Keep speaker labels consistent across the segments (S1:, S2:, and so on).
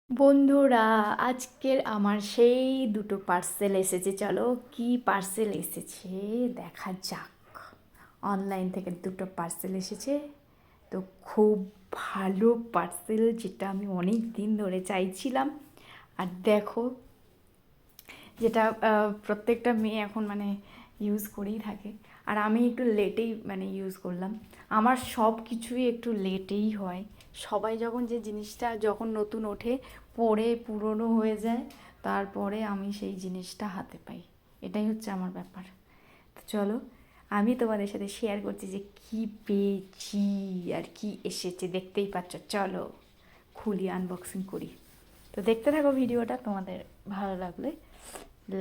S1: বন্ধুরা, আজকের আমার সেই দুটো পার্সেল এসেছে। চলো কি পার্সেল এসেছে দেখা যাক। অনলাইন থেকে দুটো পার্সেল এসেছে, তো খুব ভালো পার্সেল, যেটা আমি অনেক দিন ধরে চাইছিলাম। আর দেখো, যেটা প্রত্যেকটা মেয়ে এখন মানে ইউজ করেই থাকে। আর আমি একটু লেটেই মানে ইউজ করলাম। আমার সব কিছুই একটু লেটেই হয়। সবাই যখন যে জিনিসটা যখন নতুন ওঠে, পরে পুরনো হয়ে যায়, তারপরে আমি সেই জিনিসটা হাতে পাই। এটাই হচ্ছে আমার ব্যাপার। তো চলো, আমি তোমাদের সাথে শেয়ার করছি যে কি পেয়েছি আর কি এসেছে, দেখতেই পাচ্ছ। চলো খুলি, আনবক্সিং করি। তো দেখতে থাকো ভিডিওটা, তোমাদের ভালো লাগলে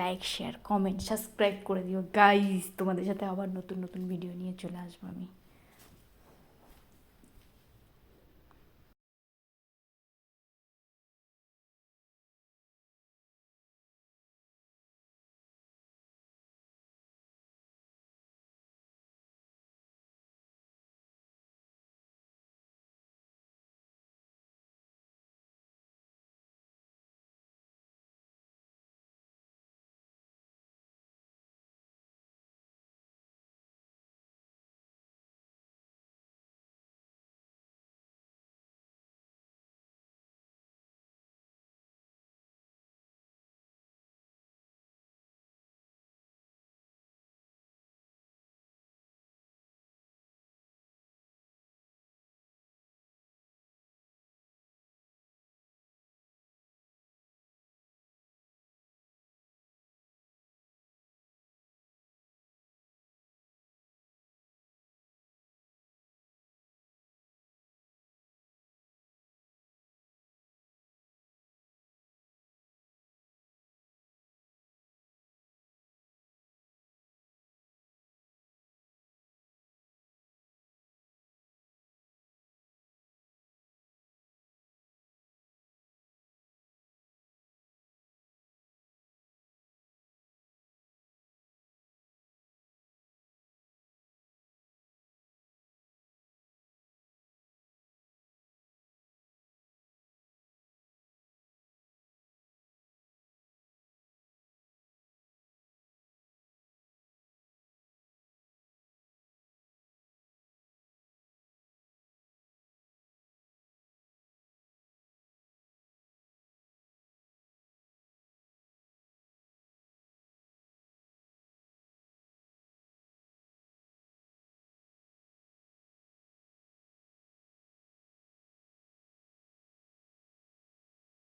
S1: লাইক, শেয়ার, কমেন্ট, সাবস্ক্রাইব করে দিও গাইস। তোমাদের সাথে আবার নতুন নতুন ভিডিও নিয়ে চলে আসবো আমি।